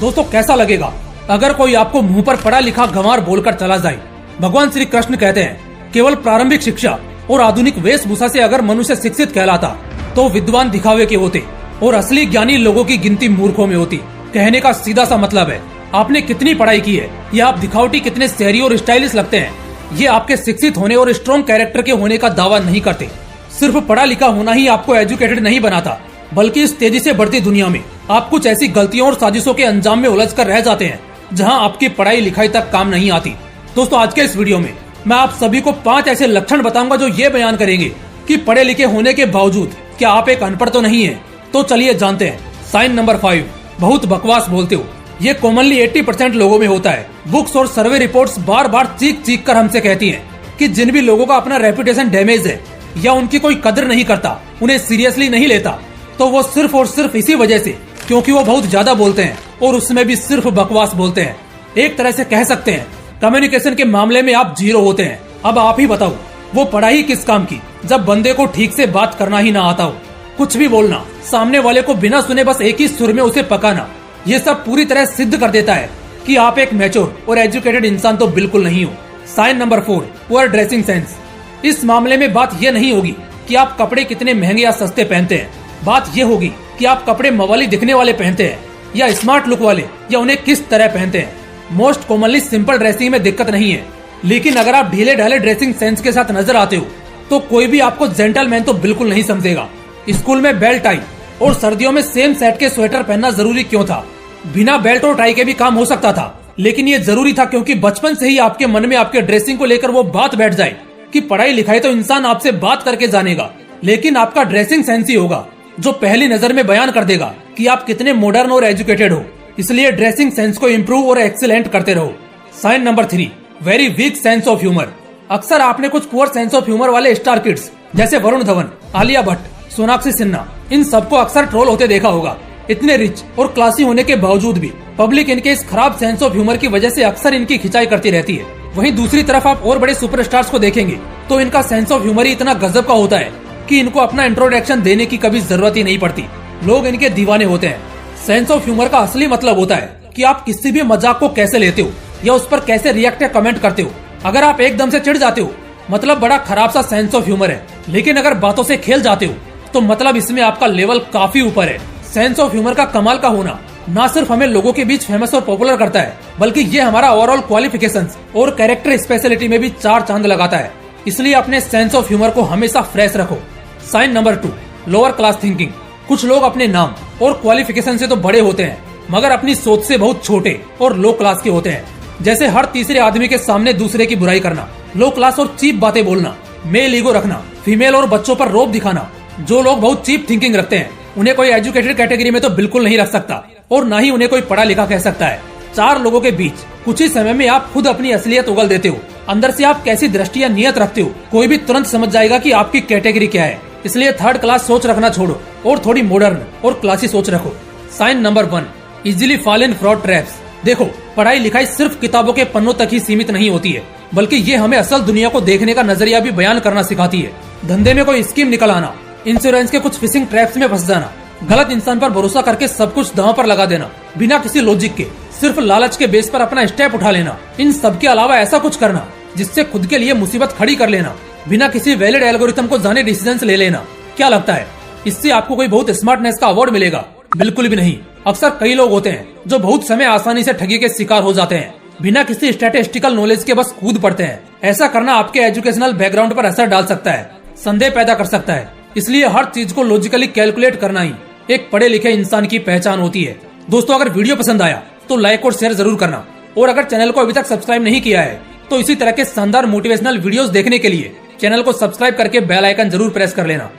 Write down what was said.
दोस्तों कैसा लगेगा अगर कोई आपको मुंह पर पढ़ा लिखा गंवार बोलकर चला जाए। भगवान श्री कृष्ण कहते हैं केवल प्रारंभिक शिक्षा और आधुनिक वेशभूषा से अगर मनुष्य शिक्षित कहलाता तो विद्वान दिखावे के होते और असली ज्ञानी लोगों की गिनती मूर्खों में होती। कहने का सीधा सा मतलब है आपने कितनी पढ़ाई की है या आप दिखावटी कितने शहरी और स्टाइलिश लगते हैं, ये आपके शिक्षित होने और स्ट्रॉन्ग कैरेक्टर के होने का दावा नहीं करते। सिर्फ पढ़ा लिखा होना ही आपको एजुकेटेड नहीं बनाता, बल्कि इस तेजी से बढ़ती दुनिया में आप कुछ ऐसी गलतियों और साजिशों के अंजाम में उलझ कर रह जाते हैं जहां आपकी पढ़ाई लिखाई तक काम नहीं आती। दोस्तों आज के इस वीडियो में मैं आप सभी को 5 ऐसे लक्षण बताऊंगा जो ये बयान करेंगे कि पढ़े लिखे होने के बावजूद क्या आप एक अनपढ़ तो नहीं है। तो चलिए जानते हैं। साइन नंबर 5, बहुत बकवास बोलते हो। ये कॉमनली 80% लोगों में होता है। बुक्स और सर्वे रिपोर्ट्स बार बार चीख चीख कर हमसे कहती हैं कि जिन भी लोगों का अपना रेपुटेशन डैमेज है या उनकी कोई कदर नहीं करता, उन्हें सीरियसली नहीं लेता, तो वो सिर्फ और सिर्फ इसी वजह से क्योंकि वो बहुत ज्यादा बोलते हैं और उसमें भी सिर्फ बकवास बोलते हैं। एक तरह से कह सकते हैं कम्युनिकेशन के मामले में आप जीरो होते हैं। अब आप ही बताओ वो पढ़ाई किस काम की जब बंदे को ठीक से बात करना ही ना आता हो। कुछ भी बोलना, सामने वाले को बिना सुने बस एक ही सुर में उसे पकाना, ये सब पूरी तरह सिद्ध कर देता है कि आप एक मैच्योर और एजुकेटेड इंसान तो बिल्कुल नहीं हो। Sign number 4, poor dressing sense. इस मामले में बात यह नहीं होगी कि आप कपड़े कितने महंगे या सस्ते पहनते हैं, बात यह होगी कि आप कपड़े मवाली दिखने वाले पहनते हैं या स्मार्ट लुक वाले, या उन्हें किस तरह पहनते हैं। मोस्ट कॉमनली सिंपल ड्रेसिंग में दिक्कत नहीं है, लेकिन अगर आप ढीले ढाले ड्रेसिंग सेंस के साथ नजर आते हो तो कोई भी आपको जेंटलमैन तो बिल्कुल नहीं समझेगा। स्कूल में बेल्ट टाई और सर्दियों में सेम सेट के स्वेटर पहनना जरूरी क्यों था? बिना बेल्ट और टाई के भी काम हो सकता था, लेकिन ये जरूरी था क्योंकि बचपन से ही आपके मन में आपके ड्रेसिंग को लेकर वो बात बैठ जाए कि पढ़ाई लिखाई तो इंसान आपसे बात करके जानेगा, लेकिन आपका ड्रेसिंग सेंस ही होगा जो पहली नजर में बयान कर देगा कि आप कितने मॉडर्न और एजुकेटेड हो। इसलिए ड्रेसिंग सेंस को इम्प्रूव और एक्सीलेंट करते रहो। Sign number 3, very weak sense of humour. अक्सर आपने कुछ पुअर सेंस ऑफ ह्यूमर वाले स्टार किड्स जैसे वरुण धवन, आलिया भट्ट, सोनाक्षी सिन्हा, इन सबको अक्सर ट्रोल होते देखा होगा। इतने रिच और क्लासी होने के बावजूद भी पब्लिक इनके इस खराब सेंस ऑफ ह्यूमर की वजह से अक्सर इनकी खिंचाई करती रहती है। वहीं दूसरी तरफ आप और बड़े सुपरस्टार्स को देखेंगे तो इनका सेंस ऑफ ह्यूमर ही इतना गजब का होता है कि इनको अपना इंट्रोडक्शन देने की कभी जरूरत ही नहीं पड़ती, लोग इनके दीवाने होते हैं। सेंस ऑफ ह्यूमर का असली मतलब होता है कि आप किसी भी मजाक को कैसे लेते हो या उस पर कैसे रिएक्ट या कमेंट करते हो। अगर आप एकदम से चिढ़ जाते हो मतलब बड़ा खराब सा सेंस ऑफ ह्यूमर है, लेकिन अगर बातों से खेल जाते हो तो मतलब इसमें आपका लेवल काफी ऊपर है। सेंस ऑफ ह्यूमर का कमाल का होना न सिर्फ हमें लोगों के बीच फेमस और पॉपुलर करता है, बल्कि ये हमारा ओवरऑल क्वालिफिकेशंस और कैरेक्टर स्पेशलिटी में भी 4 चांद लगाता है। इसलिए अपने सेंस ऑफ ह्यूमर को हमेशा फ्रेश रखो। Sign number 2, lower class thinking. कुछ लोग अपने नाम और क्वालिफिकेशन से तो बड़े होते हैं, मगर अपनी सोच से बहुत छोटे और लो क्लास के होते हैं। जैसे हर तीसरे आदमी के सामने दूसरे की बुराई करना, लो क्लास और चीप बातें बोलना, मेल ईगो रखना, फीमेल और बच्चों पर रोब दिखाना। जो लोग बहुत चीप थिंकिंग रखते हैं उन्हें कोई एजुकेटेड कैटेगरी में तो बिल्कुल नहीं रख सकता और न ही उन्हें कोई पढ़ा लिखा कह सकता है। 4 लोगों के बीच कुछ ही समय में आप खुद अपनी असलियत उगल देते हो। अंदर से आप कैसी दृष्टि या नियत रखते हो कोई भी तुरंत समझ जाएगा कि आपकी कैटेगरी क्या है। इसलिए 3rd क्लास सोच रखना छोड़ो और थोड़ी मॉडर्न और क्लासी सोच रखो। Sign number 1, easily fall in fraud traps. देखो पढ़ाई लिखाई सिर्फ किताबों के पन्नों तक ही सीमित नहीं होती है, बल्कि ये हमें असल दुनिया को देखने का नजरिया भी बयान करना सिखाती है। धंधे में कोई स्कीम निकल आना, इंश्योरेंस के कुछ फिशिंग ट्रैप्स में फंस जाना, गलत इंसान पर भरोसा करके सब कुछ दांव पर लगा देना, बिना किसी लॉजिक के सिर्फ लालच के बेस पर अपना स्टेप उठा लेना, इन सब के अलावा ऐसा कुछ करना जिससे खुद के लिए मुसीबत खड़ी कर लेना, बिना किसी वैलिड एल्गोरिथम को जाने डिसीजंस ले लेना। क्या लगता है इससे आपको कोई बहुत स्मार्टनेस का अवार्ड मिलेगा? बिल्कुल भी नहीं। अक्सर कई लोग होते हैं जो बहुत समय आसानी से ठगी के शिकार हो जाते हैं, बिना किसी स्टैटिस्टिकल नॉलेज के बस कूद पड़ते हैं। ऐसा करना आपके एजुकेशनल बैकग्राउंड पर असर डाल सकता है, संदेह पैदा कर सकता है। इसलिए हर चीज को लॉजिकली कैलकुलेट करना ही एक पढ़े लिखे इंसान की पहचान होती है। दोस्तों अगर वीडियो पसंद आया तो लाइक और शेयर जरूर करना, और अगर चैनल को अभी तक सब्सक्राइब नहीं किया है तो इसी तरह के शानदार मोटिवेशनल वीडियोस देखने के लिए चैनल को सब्सक्राइब करके बेल आइकन जरूर प्रेस कर लेना।